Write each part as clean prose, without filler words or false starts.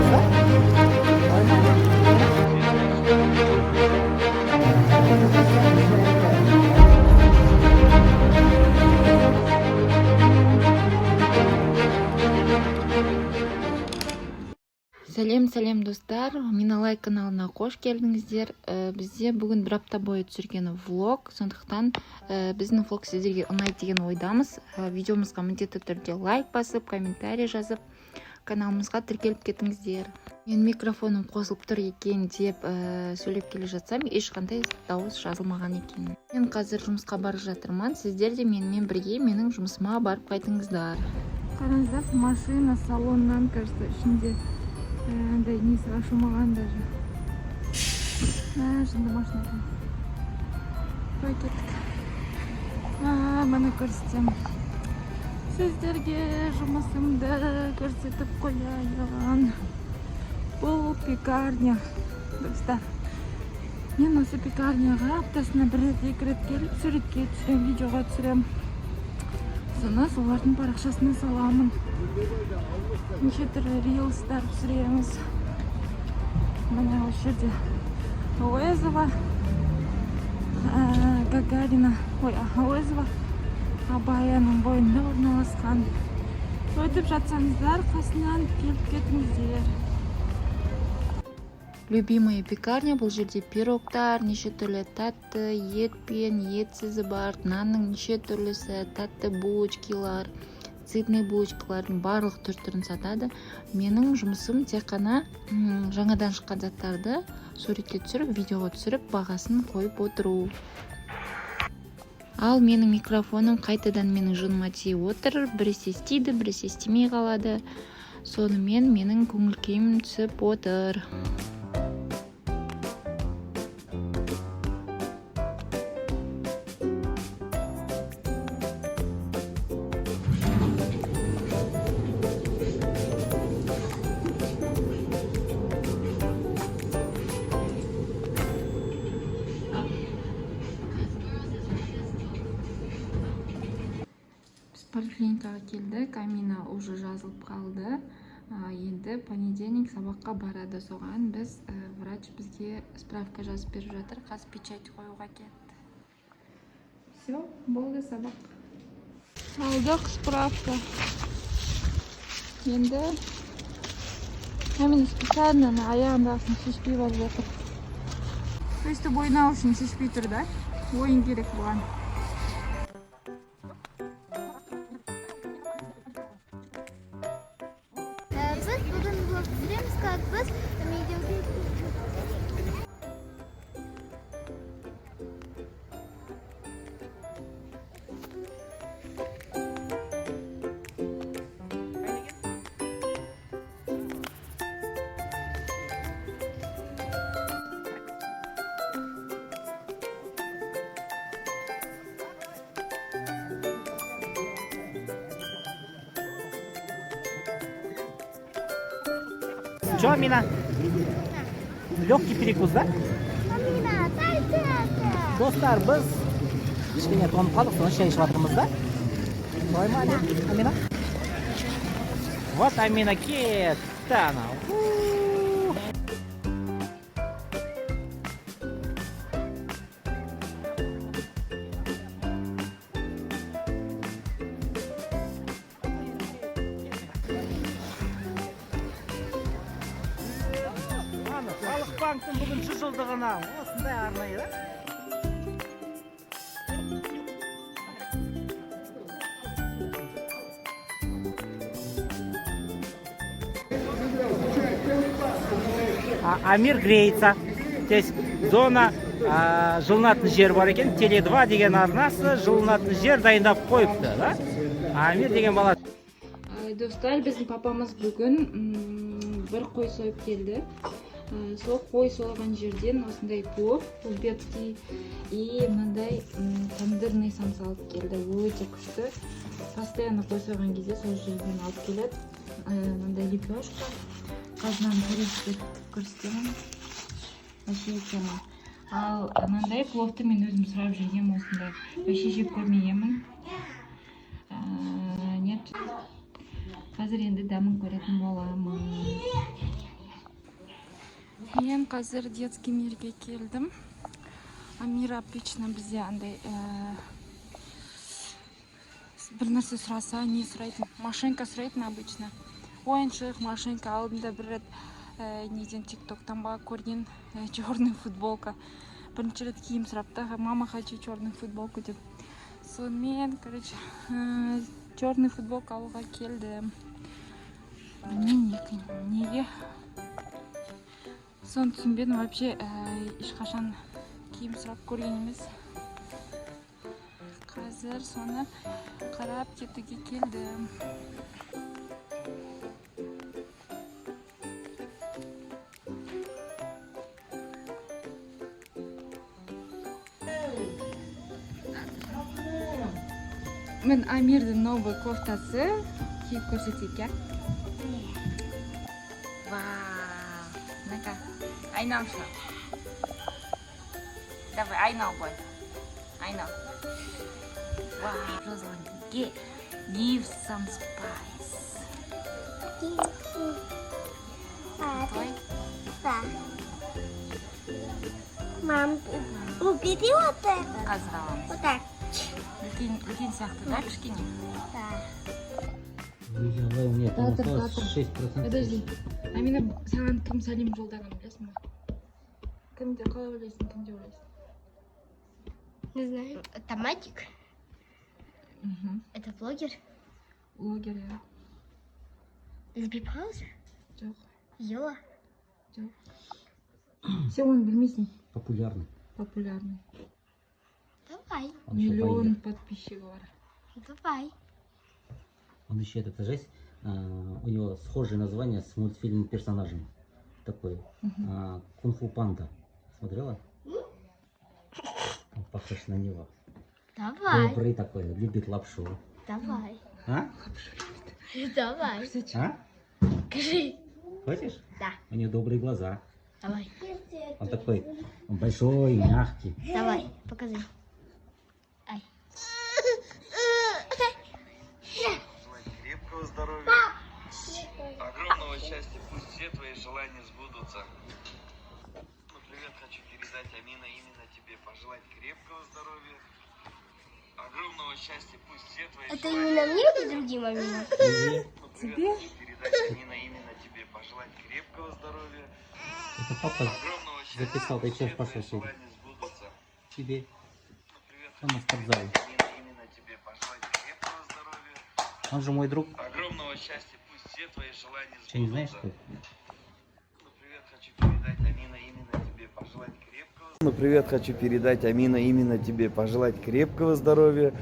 да? Сәлем достар, Миналай каналына қош келдіңіздер. Бізде бүгін бір апта бойы түсірген влог, сондықтан біздің влог сіздерге ұнайды деген ойдамыз. Видеомызға міндетті түрде лайк басып, комментарий жазып, каналымызға тіркеліп кетіңіздер. Мен микрофоным қосылып тұр екен деп сөйлеп келе жатсам, ешқандай дауыс жазылмаған екен. Мен қазір жұмысқа барып жатырмын. Сіздер де менімен бірге менің жұмысыма барып қайтыңыздар. Қараңыздар, машина салоннан кажется ішінде андай несі ашылмаған даже. Жынды машина екен. Қой кеттік. Мені көрсетемін. Сіздерге жұмысымды көрсетіп қояйын. Бұл пекарня. Достар, мен осы пекарняға аптасына бір рет, екі рет келіп суретке түсірем, видеоға түсірем. Соны солардың парақшасына саламын. Неше түрлі рилстар түсіреміз. Міне осы жерде Әуезова, Гагарина, Әуезова Абаяның бойында орналасқан. Өтіп жатсаңыздар, қасынан келіп кетіңіздер. Любимая пекарня, бұл жерде пирогтар, неше түрлі тәтті, етпен, етсізі бар, нанның неше түрлісі, тәтті булочкалар, цветный булочкалардың барлық түрін сатады. Менің жұмысым тек қана жаңадан шыққан заттарды суретке түсіріп, видеоға түсіріп, бағасын қойып отыру. Ал менің микрофоным қайтадан менің жыныма тиіп отыр, біресе істейді, біресе істемей қалады. Сонымен менің көңіл күйім түсіп отыр. Поликлиникаға келдік, Амина уже жазылып қалды. Енді понедельник сабаққа барады. Соған біз врач бізге справка жазып беріп жатыр. Қазір печать қоюға кетті. Все, болды сабақ. Алдық справка. Енді Амина специально аяғындағысын шешпей барып жатыр. Өсті бойнау үшін шешпей тұр да. Ойын керек бұған. Что, Амина? Легкий перекус, да? Достар, біз кішкене тоңып қалдық, соны шай ішіп жатырмыз да. Солай ма, Амина? Вот Амина кетті анау. Халық банктың бүгін 100 жылдығына осындай арнайы да? Амир греется. Здесь зона жылынатын жер бар екен. Теле2 деген арнасы жылынатын жер дайындап қойыпты, да? Амир деген бала. Достар, біздің папамыз бүгін бір қой сойып келді. Сол қой сойған жерден осындай плов, узбекский и мынандай тандырный самса алып келді. Өте күшті. Постоянно қой сойған кезде сол жерден алып келеді. Мындай лепешка. Қазынан көрсетіп көрсетемін. Вообще екенмін. Ал мындай пловты мен өзім сұрап жүргенмін осындай. Вообще жеп көрмегенмін. Нет. Қазір енді дәмін көретін боламын. Мен қазір детский мирге келдім. Амира обычно бізде андай бір нәрсе сұраса, не сұрайтын? Машинка сұрайтын обычно. Ойыншық, машинка алдында бір рет неден тиктоктан ба көрген черный футболка. Бірінші рет киім сұрапты, мама хочу черный футболку деп. Сонымен, короче, черный футболка алуға келдім. Неге? Соны түсінбедім, вообще ешқашан киім сұрап көрген емес. Қазір соны қарап кетуге келдім. Мен Амирдің новый кофтасы киіп көрсетейік, я? Вау! Ну-ка, айналшы. Давай, айнал қой. Айнал. Вау, жазылған. Give some spice. Твой? Да. Мам, убери вот это. Қазір аламыз. Вот так. Үлкен сияқты, да, кішкене? Да. Видео у меня там Татыр, осталось 6%. Подожди. Амина, саған кім сәлем жолдаған, білесің ба? Кімде, қалай ойлайсың, кімде ойлайсың? Не знаю. Это Матик? Это блогер? Блогер, я. Люби пауза? Жоқ, Йола? жоқ. Сен оны білмейсің. Популярный. Популярный. Давай. Он еще Миллион поет. подписчиков бар. Давай. Он еще это жесть. У него схожее название с мультфильмом персонажем. Такой. Кунг-фу панда. Смотрела? Он похож на него. Давай. Добрый такой, любит лапшу. Давай. А? Давай. А? Скажи. Хочешь? Да. У него добрые глаза. Давай. Он такой, он большой, мягкий. Давай. Покажи. Ай. Крепкого здоровья, огромного счастья, пусть все твои желания сбудутся. Ну, привет, хочу передать Амина именно тебе, пожелать крепкого здоровья, огромного счастья, пусть все твои Это желания... именно мне или другим Амина? Тебе. Ну, привет, хочу передать Амина именно тебе, пожелать крепкого здоровья, Это папа огромного счастья, записал, ты пусть чё все твои пошел сегодня? желания сбудутся. Тебе. Ну, привет, Он на спортзале. Амина именно тебе, пожелать крепкого здоровья, Он же мой друг. огромного счастья, пусть все твои желания сбудутся. Что, не знаешь, что это? Ну, привет, хочу передать Амина именно тебе, пожелать крепкого. Ну, привет, хочу передать Амина именно тебе, пожелать крепкого здоровья,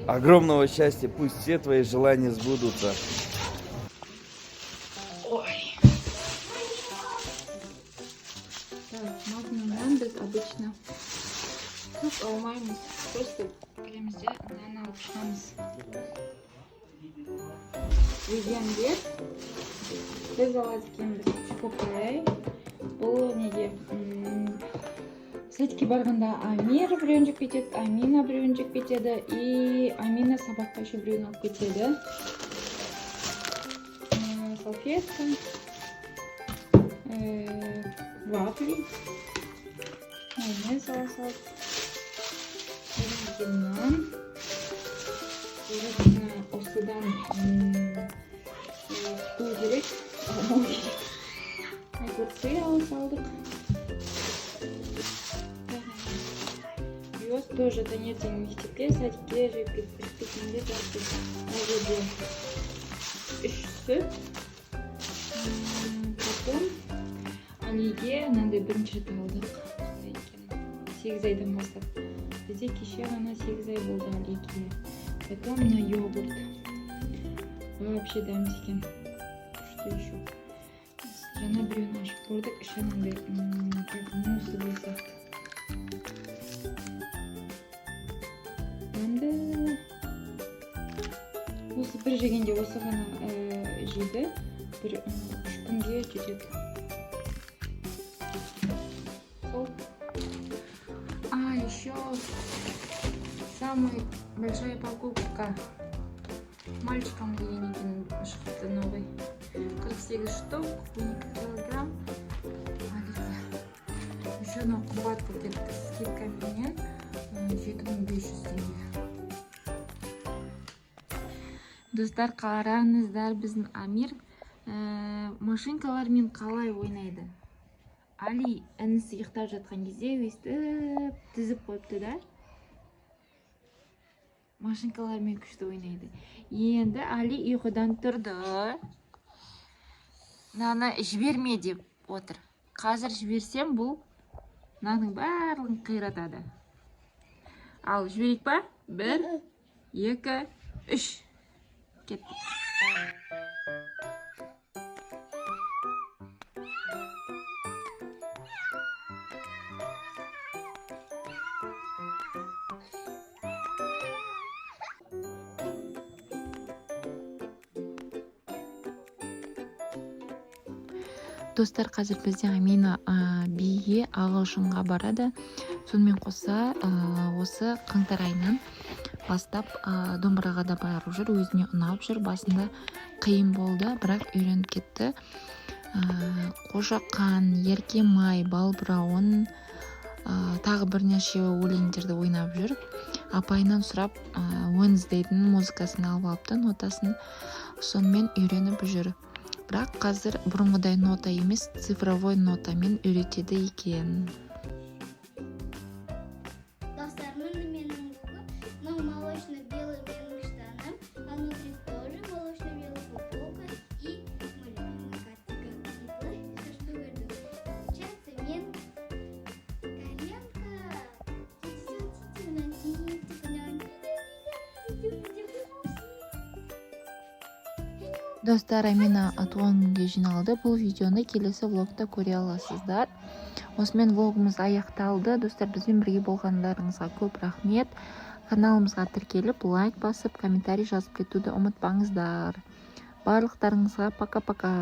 огромного счастья, пусть все твои желания сбудутся. Так, магнумнан біз обычно көп алмаймыз. Просто келемізде нан алып шығамыз. Өзенде біз алады Чокопай. Бұл неге сетке барғанда Амир біреуін жеп кетеді, Амина біреуін жеп кетеді, и Амина сабаққа еще біреуін алып кетеді. Салфетка, вафли, майонез салат, нан, осыдан қу керек, огурцы салдық. Биос тоже таңертең мектепке, садикке жеп кеткенде жатты. Ол жерде 3 сүт. Потом Алиге мынандай бірінші рет алдық. 8 айдан бастап. Бізде кеше ғана 8 ай болды Алиге. Потом на йогурт. Вообще дәмді екен. Что еще? Жаңа біреуін ашып көрдік. Іші мынандай как мусы болса. Енді осы бір жегенде осы ғана жейді. Бір 3 күнге жетеді. А еще самая большая покупка мальчикам Леникин шифты новый. 48 штук, килограмм. машина қымбат болып кетті. Скидкаменен 7500 теңге. Достар, қараңыздар, біздің Амир машинкалармен қалай ойнайды. Али інісі ұйықтап жатқан кезде өйстіп тізіп қойыпты да. Машинкалармен күшті ойнайды. Енді Али ұйқыдан тұрды. Наны жіберме деп отыр. Қазір жіберсем, бұл наның барлығын қиратады. Ал жіберейік па? 1, 2, 3. Кетті. Достар, қазір бізде Амина биге ағылшынға барады. Сонымен қоса осы қаңтар айынан бастап домбыраға да барып жүр, өзіне ұнап жүр. Басында қиын болды, бірақ үйреніп кетті. Қошақан, Еркемай, Балбырауын, тағы бірнеше өлеңдерді ойнап жүр. Апайынан сұрап, Wednesday'дің музыкасын алып алыпты, нотасын. Сонымен үйреніп жүр. Бірақ қазір бұрынғыдай нота емес, цифровой нотамен үйретеді екен. Достар, менің бүгін, но молочно-белый менің штаным, а внутри тоже молочно-белый футболка и мой любимый картик. Что говорю? Получается, мен Достар, Амина туған күнге жиналды. Бұл видеоны келесі влогта көре аласыздар. Осымен влогымыз аяқталды. Достар, бізбен бірге болғандарыңызға көп рахмет. Каналымызға тіркеліп, лайк басып, комментарий жазып кетуді ұмытпаңыздар. Барлықтарыңызға пока-пока.